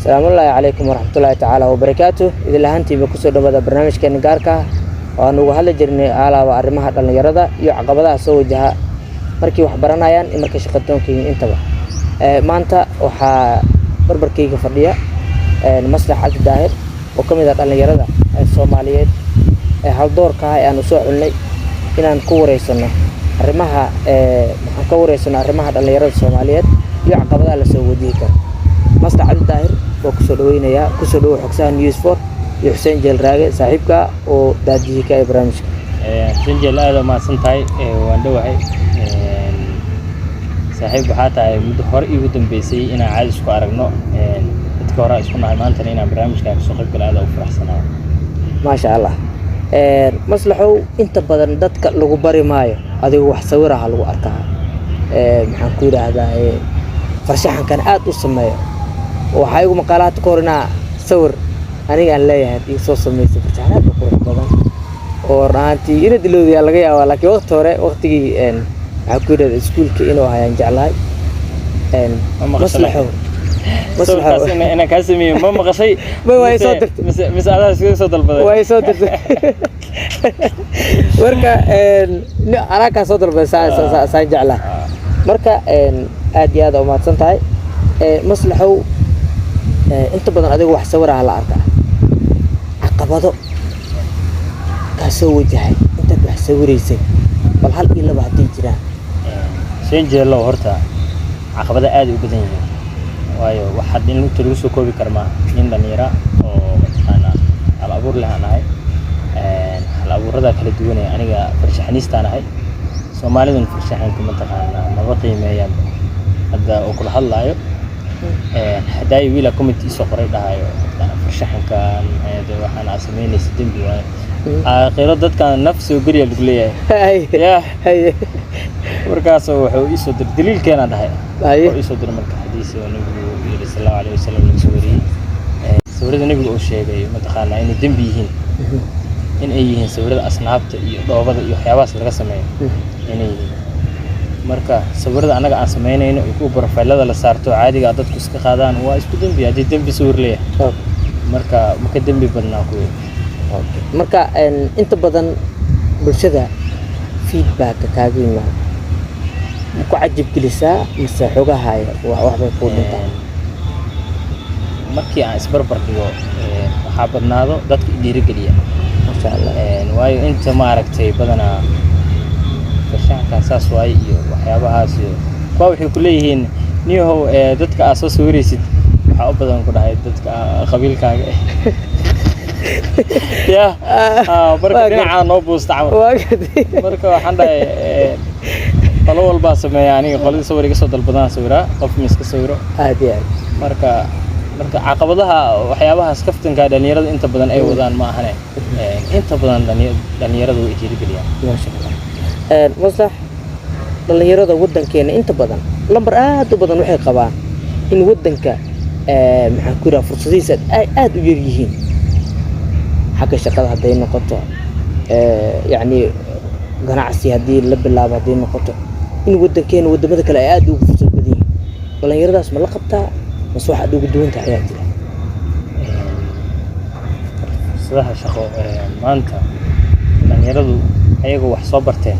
السلام الله عليكم ورحمة الله تعالى وبركاته. إذا لهانتي بكسر دمدا برنامج كان جاركا وأنا وهلا جرني على وأرمها دلنا يردا يعقبها سوي جها مركي وحبرنا يان مركي شقتهم كي انتبه ما أنت وح بربر كي فردية المصلحة عبد الداهر وكم إذا دلنا يردا الصوماليين هالدور كهاي أنا سوء لي إن نكوريسنا أرمها نكوريسنا أرمها دلنا يردا الصوماليين يعقبها لسوي ديكا مصلحة عبد الداهر وكسودوين يا كسودو حكسان نيوز فور يحسين جل راجع صاحبك ودادي كاي برامج حسين جل هذا ما سنتاي واندوعي صاحب حتى مدهور يقدم بيسي أنا عايز شو أرجنو تذكر اسمه عمان تاني برامج كان سوق هذا وفرح سنة ما شاء الله مصلحة أنت بدن دتك لو بري ماي هذا هو حصورها لو أركها محنكود هذا فرشحن كان أسميه وحيو مقالات كورنا صور أنا قال لي هذه صوص ميسي فرشحنات بقول بدن ورانتي إذا دلوا يا لقيا ولا كي وقت هراء وقتي إن عقود السكول كإنه هاي نجعلها إن مصلحة أنا كاسمي ماما قصي ما هو صادق مس هذا صوت البدن هو صادق وركا أنا كصدر بس سنجعلها مركا أدي هذا وما تصنتهاي مصلحة أنت بدن أدي واحد صورة على أركا عقبضه كسوي جاي أنت بحسوري سين والحال إلا بعدين جرا شين جل هرتا عقبضه أدي وبدين وايو واحد إنه تلوسه كوبي كرما إن دنيرة أو أنا على أبور لها أنا هاي على أبور هذا كله دوينه أنا فرشحنيست أنا هاي سومالي من فرشحن كمنطقة نبقي مياه هذا وكل حلا يو هداي ويلا كوميتي سفرة ده هاي فرشحن كان هذا وحنا أسميني ستين بيوان قيرات كان نفسه وقريه القلية يا هاي وركاسه وحو يصدر دليل كان هذا هاي يصدر من الحديث والنبي صلى الله عليه وسلم لسوري سوري النبي أوشيء متخانة إن الدم بيهين إن أيهن سوري أصناف ضوابط يحيواس الرسمية يعني مركا سوري أنا قاعد سمعينه إنه يكون بروفايل هذا لصارته عادي قاعدت كسك خادان هو إيش بدهم بيجي الدم بسور ليه مركا مقدم ببرناكو مركا أنت بدن بالشدة فيدباك كاجينا مكو عجب جلسة مسحوقها هاي واحد يقول أنت markii aan isbarbarkiyo waxa badnaado dadka dhiiriga ما شاء الله waayo inta ma aragtay badana fashaxka saas waay iyo waxyaabahaas iyo kuwa waxay ku leeyihiin niyahow dadka aad soo sawiraysid waxa u badan ku dhahay dadka qabiilkaaga ya marka dhinaca noo buustacmo marka waxaan dhahay qolo walba sameeyaa aniga qolada sawir iga soo dalbadaan sawira qof miska sawiro aadi marka caqabadaha waxyaabahaas kaftanka dhalinyarada inta badan ay wadaan ma ahane inta badan dhalinyaradu way jirigeliyaan ما شاء الله مصلح dhalinyarada wadankeena inta badan lambar aad u badan waxay qabaan in wadanka maxaan ku yiraahdaa fursadihiisa aad u yar yihiin xagga shaqada haday noqoto yani ganacsi hadii la bilaabo haday noqoto in wadankeena wadamada kale ay aad ugu fursad badan yihiin dhalinyaradaas ma la qabtaa بس واحد يقول دون تحياتي صراحة شخو ما أنت من يردو أيقو وحصابرتين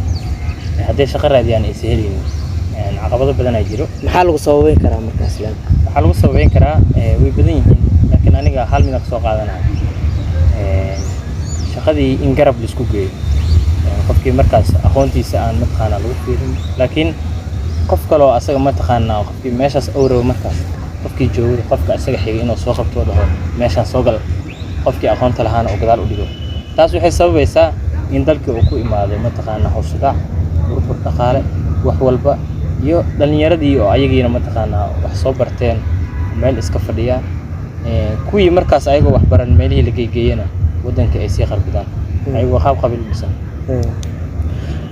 هذي شقرة يعني سهلين يعني عقبات بدنا يجرو محل صوبين كرا مركز لان محل صوبين كرا ويبدين لكن أنا جا حال من أقصى قاعدنا شقدي إنقرب لسكوجي يعني قفكي مركز أخوانتي سأن متخانة لوفيرم لكن قفك لو أسرع متخانة قفكي ماشى أورو مركز qofkii joogay qofka asaga xigay inuu soo qabto dhaho meeshan soo gal qofkii aqoonta lahaana oo gadaal u dhigo taas waxay sababaysaa in dalkii uu ku imaado mataqaana hawsada burbur dhaqaale wax walba iyo dhalinyaradii oo ayagiina mataqaana wax soo barteen meel iska fadhiyaan kuwii markaas ayagoo wax baran meelihii la geeyayna wadanka ay sii qarbidaan ayagoo qabiil bisan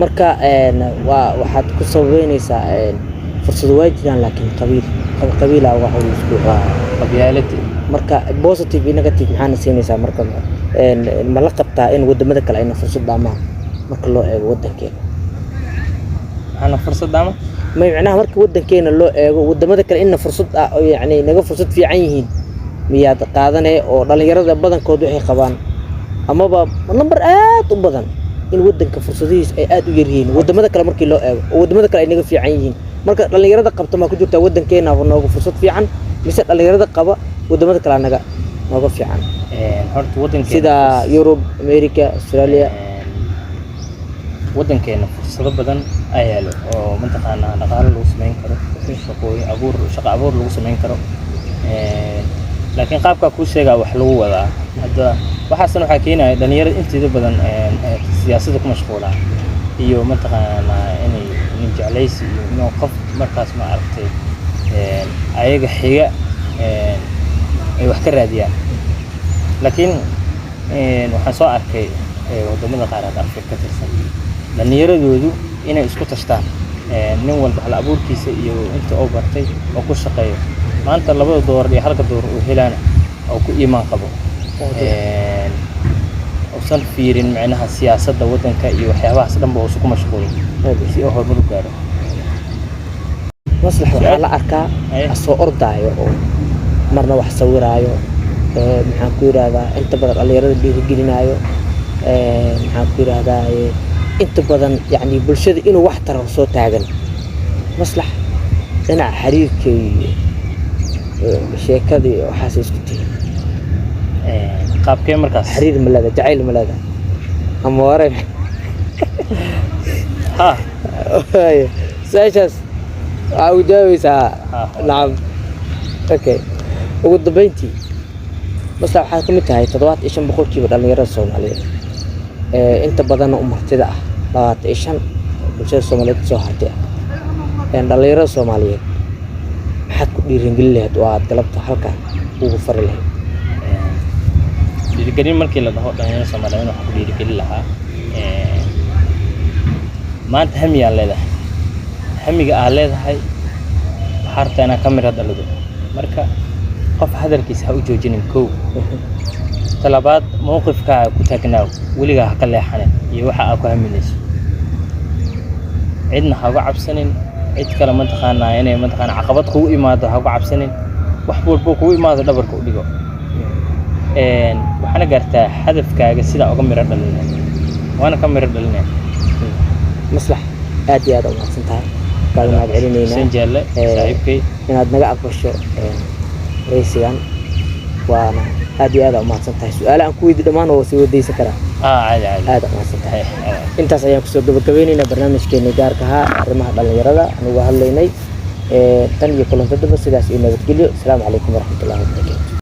marka waxaad ku sabaynaysaa fursad waajiraan laakiin qabiil waxa uu isku qabyaalada marka positive iyo negative maxana siinaysaa marka ma la qabtaa in wadamada kale ay fursad dhaamaan marka loo eego wadankeena ana fursad dhaama ما معناه مركب ودن كينا لو ودمada kale in fursad yani naga fursad fiican yihiin miyaad qaadanee oo dhalinyarada badankood waxay qabaan amaba number aad u badan in wadanka fursadihiisa ay aad u yar yihiin wadamada kale markii loo eego oo wadamada kale ay naga fiican yihiin marka dhalinyarada qabta ma ku jirtaa wadankeena nooga fursad fiican mise dhalinyarada qaba wadamada kale naga nooga fiican horta wadankeena sida Yurub, America, Australia wadankeena fursado badan ayaa leh oo mataqaanaa dhaqaale lagu sameyn karo shaqooyin abuur lagu sameyn karo laakiin qaabka ku sheega wax lagu wadaa hadda waxaasna waxa keenaya dhalinyarada inteeda badan siyaasadda ku mashquulaan iyo mataqaanaa inay jeclaysi iyo qof markaas ma aragtay ayaga xiga ay wax ka raadiyaan laakiin waxaan soo arkay wadamada qaar ee Afrika ka tirsan dhalinyaradoodu inay isku tashtaan nin walba hal abuurkiisa iyo inta oo bartay oo ku shaqeeyo maanta $2 iyo $1 oo helaan oo ku iimaan qabo usan fiirin macnaha siyaasadda wadanka iyo waxyaabahaas dhanba oo isku mashquulin si oo horumar u gaaro maslax waxa la arkaa asoo ordaayo oo marna wax sawiraayo maxaan ku yiraahdaa inta badan dhalinyarada dhiirigelinayo maxaan ku yiraahdaa inta badan yani bulshada inuu wax taro soo taagan maslax dhinaca xiriirka iyo sheekadii waxaas isku tihiin qaabkee markaas xiriir malada jacayl malada ama wareen ha ساشاس عاوداويسا نعم اوكي ugu dambeyntii bas waxa ka mid tahay 75% dhalinyarada Soomaaliyeed inta badan u martida ah 25 bulshada Soomaaliyeed soo hartay dhalinyarada Soomaaliyeed maxaad ku dhiirigelin lahayd oo aad galabta halkan ugu fari lahayd dhiirigelin markii la dhaho dhalinyarada Soomaaliyeed waxa ku dhiirigelin lahaa maanta hamiya leedahay hamiga aad leedahay hartana kamera dhalido marka qof hadalkiisa ha u joojinin koow talabaad mowqifka ku taagnaaw waliga ha ka leexanin iyo waxa aad ku haminayso cidna ha uga cabsanin cid kale ma taqaanaa inay ma taqaanaa caqabad kugu imaado ha uga cabsanin wax walba kugu imaado dhabarka u dhigo waxana gaartaa hadafkaaga sida uga miro dhalinay waana ka miro dhalinay maslax aad iyo aad u mahadsantahay kaagna aad celinayna sanjaale saaxiibkay inaad naga aqbasho raysigan waana aad iyo aad u mahadsantahay su'aalaha aan ku weydiin dhamaan oo sii wadaysan karaa caadi aad u mahadsantahay intaas ayaan ku soo gabagabeynayna barnaamijkeena gaarka ah arrimaha dhalinyarada aan uga hadlaynay tan iyo kulantada sidaas iyo nabadgelyo assalaamu calaykum waraxmatullaahi wabarakaatuh